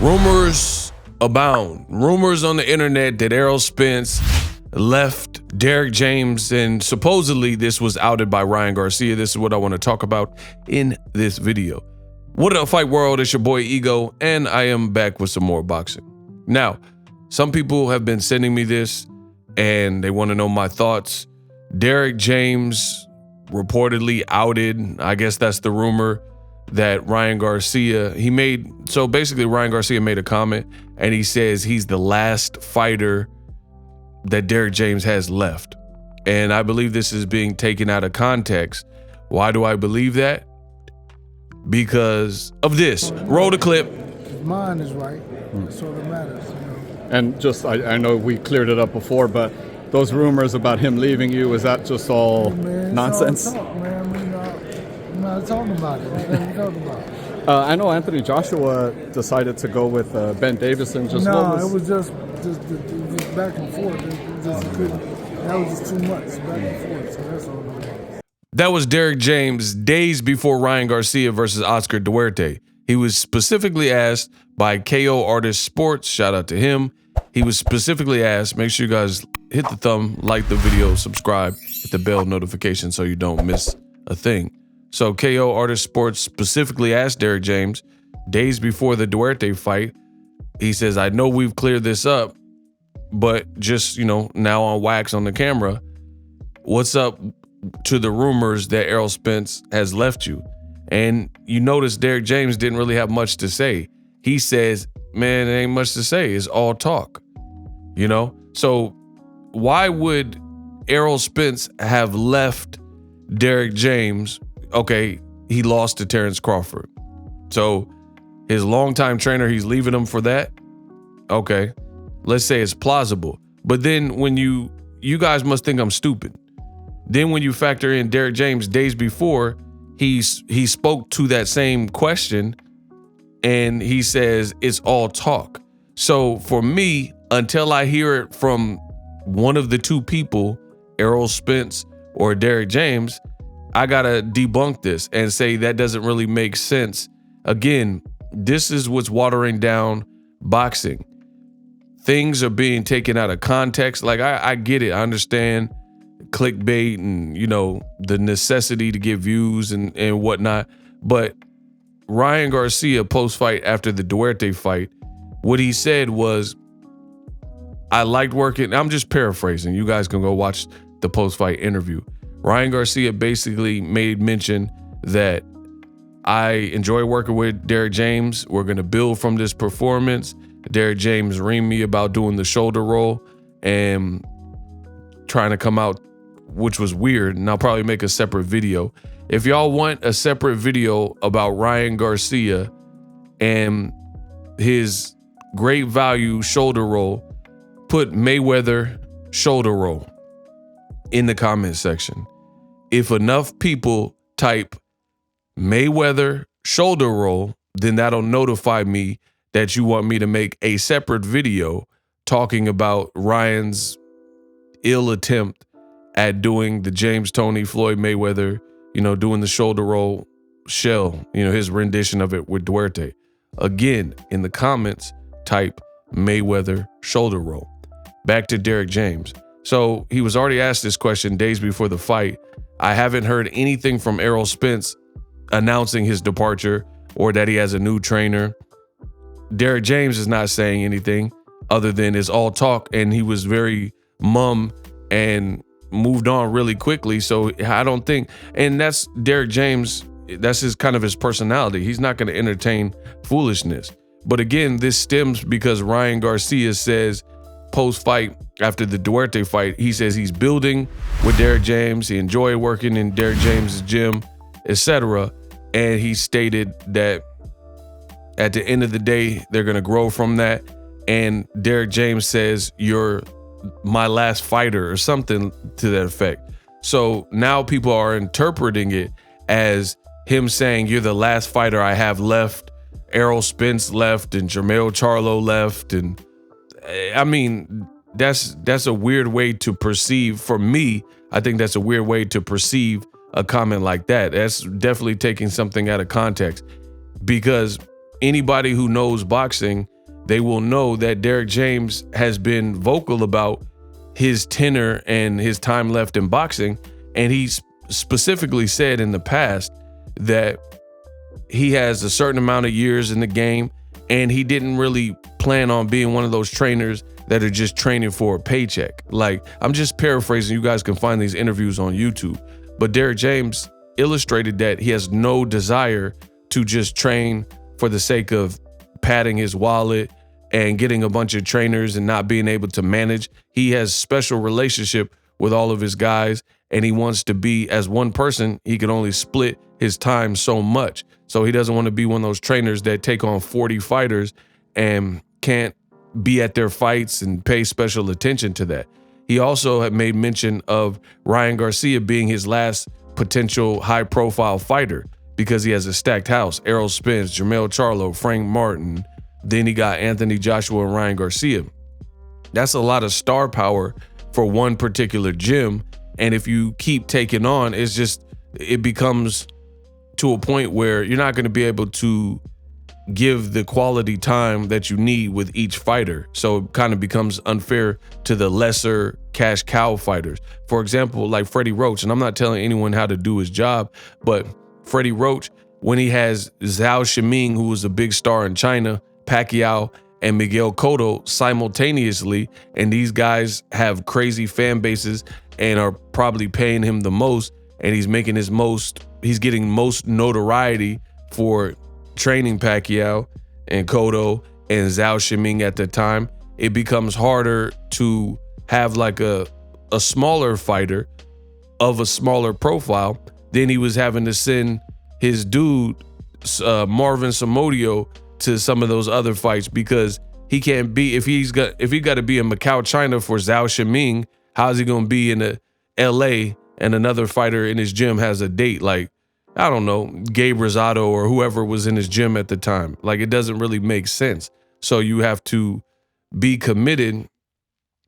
Rumors abound. Rumors on the internet that Errol Spence left Derrick James, and supposedly this was outed by Ryan Garcia. This is what I want to talk about in this video. What up, Fight World? It's your boy Ego, and I am back with some more boxing. Now, some people have been sending me this, and they want to know my thoughts. Derrick James reportedly outed, I guess that's the rumor, that Ryan Garcia, so basically Ryan Garcia made a comment, and he says he's the last fighter that Derrick James has left. And I believe this is being taken out of context. Why do I believe that? Because of this. Roll the clip. His mind is right. That's all that matters. You know? And just, I know we cleared it up before, but those rumors about him leaving you, is that just all nonsense? All talk, man. I'm not talking about it. What are you talking about? I know Anthony Joshua decided to go with Ben Davison. It was just back and forth. That was just too much back and forth. So that's all. That was Derrick James days before Ryan Garcia versus Oscar Duarte. He was specifically asked by KO Artist Sports, shout out to him. He was specifically asked, make sure you guys hit the thumb, like the video, subscribe, hit the bell notification so you don't miss a thing. So KO Artist Sports specifically asked Derrick James days before the Duarte fight. He says, I know we've cleared this up, but just, now on wax on the camera, what's up to the rumors that Errol Spence has left you? And you notice Derrick James didn't really have much to say. He says, man, there ain't much to say. It's all talk, So why would Errol Spence have left Derrick James? Okay, he lost to Terrence Crawford. So his longtime trainer, he's leaving him for that. Okay, let's say it's plausible. But then when you guys must think I'm stupid. Then when you factor in Derrick James days before, he spoke to that same question and he says it's all talk. So for me, until I hear it from one of the two people, Errol Spence or Derrick James, I gotta debunk this and say that doesn't really make sense. Again, this is what's watering down boxing. Things are being taken out of context. Like I get it. I understand clickbait and the necessity to get views and whatnot. But Ryan Garcia post-fight after the Duarte fight, what he said was, I liked working. I'm just paraphrasing. You guys can go watch the post-fight interview. Ryan Garcia basically made mention that I enjoy working with Derrick James. We're going to build from this performance. Derrick James reamed me about doing the shoulder roll and trying to come out, which was weird. And I'll probably make a separate video. If y'all want a separate video about Ryan Garcia and his great value shoulder roll, put Mayweather shoulder roll in the comment section. If enough people type Mayweather shoulder roll, then that'll notify me that you want me to make a separate video talking about Ryan's ill attempt at doing the James Toney Floyd Mayweather, doing the shoulder roll shell, his rendition of it with Duarte. Again, in the comments, type Mayweather shoulder roll. Back to Derrick James. So he was already asked this question days before the fight. I haven't heard anything from Errol Spence announcing his departure or that he has a new trainer. Derrick James is not saying anything other than it's all talk, and he was very mum and moved on really quickly. So I don't think, and that's Derrick James, that's his kind of his personality. He's not going to entertain foolishness. But again, this stems because Ryan Garcia says post-fight after the Duarte fight, he says he's building with Derrick James. He enjoyed working in Derrick James' gym, etc. And he stated that at the end of the day, they're going to grow from that. And Derrick James says, you're my last fighter or something to that effect. So now people are interpreting it as him saying, you're the last fighter I have left. Errol Spence left and Jermell Charlo left. And I mean, that's a weird way to perceive. For me, I think that's a weird way to perceive a comment like that. That's definitely taking something out of context, because anybody who knows boxing they will know that Derrick James has been vocal about his tenure and his time left in boxing. And he's specifically said in the past that he has a certain amount of years in the game, and he didn't really plan on being one of those trainers that are just training for a paycheck. Like, I'm just paraphrasing. You guys can find these interviews on YouTube. But Derrick James illustrated that he has no desire to just train for the sake of padding his wallet and getting a bunch of trainers and not being able to manage. He has special relationship with all of his guys, and he wants to be, as one person, he can only split his time so much. So he doesn't want to be one of those trainers that take on 40 fighters and can't be at their fights and pay special attention to that. He also had made mention of Ryan Garcia being his last potential high-profile fighter because he has a stacked house. Errol, Spence, Jermell Charlo, Frank Martin. Then he got Anthony Joshua and Ryan Garcia. That's a lot of star power for one particular gym. And if you keep taking on, it becomes to a point where you're not going to be able to give the quality time that you need with each fighter. So it kind of becomes unfair to the lesser cash cow fighters. For example, like Freddie Roach, and I'm not telling anyone how to do his job, but Freddie Roach, when he has Zhao Shiming, who was a big star in China, Pacquiao, and Miguel Cotto simultaneously, and these guys have crazy fan bases and are probably paying him the most, and he's getting most notoriety for training Pacquiao and Cotto and Zhao Shiming at the time. It becomes harder to have like a smaller fighter of a smaller profile. Then he was having to send his dude, Marvin Somodio, to some of those other fights because he can't be, if he got to be in Macau, China for Zhao Shiming, how's he going to be in LA and another fighter in his gym has a date? Like, I don't know, Gabe Rosado or whoever was in his gym at the time. Like, it doesn't really make sense. So you have to be committed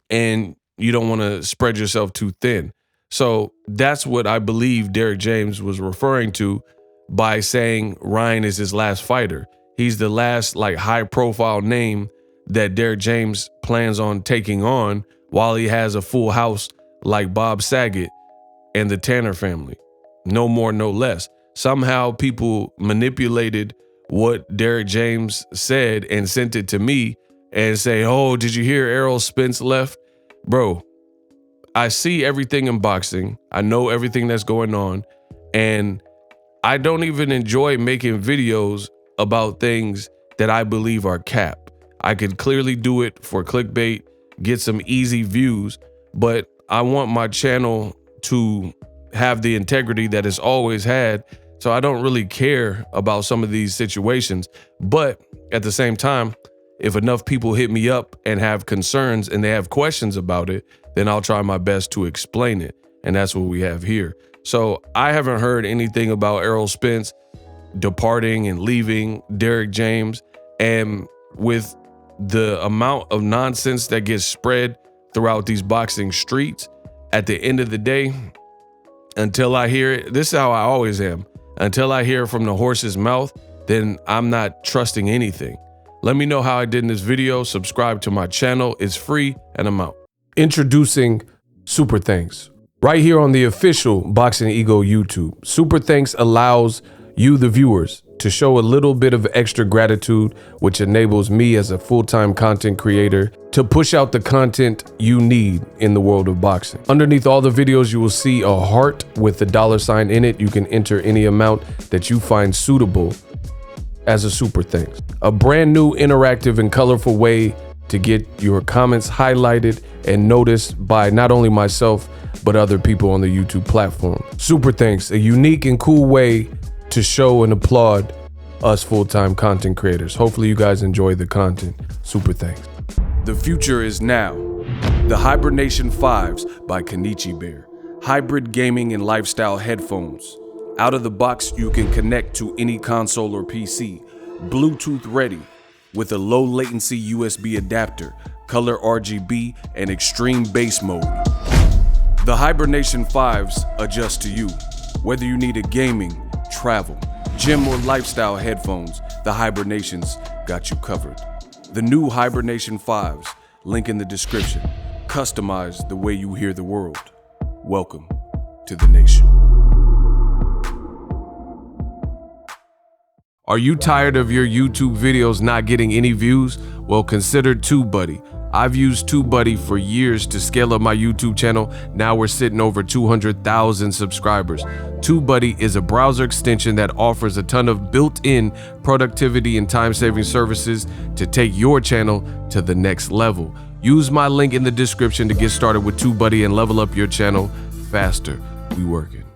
and you don't want to spread yourself too thin. So that's what I believe Derrick James was referring to by saying Ryan is his last fighter. He's the last like high profile name that Derrick James plans on taking on while he has a full house like Bob Saget and the Tanner family. No more, no less. Somehow people manipulated what Derrick James said and sent it to me and say, oh, did you hear Errol Spence left? Bro, I see everything in boxing. I know everything that's going on. And I don't even enjoy making videos about things that I believe are cap. I could clearly do it for clickbait, get some easy views, but I want my channel to have the integrity that it's always had. So I don't really care about some of these situations. But at the same time, if enough people hit me up and have concerns and they have questions about it, then I'll try my best to explain it. And that's what we have here. So I haven't heard anything about Errol Spence departing and leaving Derrick James. And with the amount of nonsense that gets spread throughout these boxing streets, at the end of the day, until I hear it, this is how I always am. Until I hear from the horse's mouth, then I'm not trusting anything. Let me know how I did in this video. Subscribe to my channel. It's free, and I'm out. Introducing Super Thanks. Right here on the official Boxingego YouTube. Super Thanks allows you, the viewers, to show a little bit of extra gratitude, which enables me as a full-time content creator to push out the content you need in the world of boxing. Underneath all the videos, you will see a heart with the $sign in it. You can enter any amount that you find suitable as a super thanks. A brand new interactive and colorful way to get your comments highlighted and noticed by not only myself, but other people on the YouTube platform. Super thanks, a unique and cool way to show and applaud us full-time content creators. Hopefully you guys enjoy the content. Super thanks. The future is now. The Hibernation 5s by Kenichi Bear. Hybrid gaming and lifestyle headphones. Out of the box, you can connect to any console or PC. Bluetooth ready with a low latency USB adapter, color RGB, and extreme bass mode. The Hibernation 5s adjust to you. Whether you need a gaming, travel, gym, or lifestyle headphones, the Hibernations got you covered. The new Hibernation 5s, link in the description. Customize the way you hear the world. Welcome to the nation. Are you tired of your YouTube videos not getting any views? Well, consider TubeBuddy. I've used TubeBuddy for years to scale up my YouTube channel. Now we're sitting over 200,000 subscribers. TubeBuddy is a browser extension that offers a ton of built-in productivity and time-saving services to take your channel to the next level. Use my link in the description to get started with TubeBuddy and level up your channel faster. We working.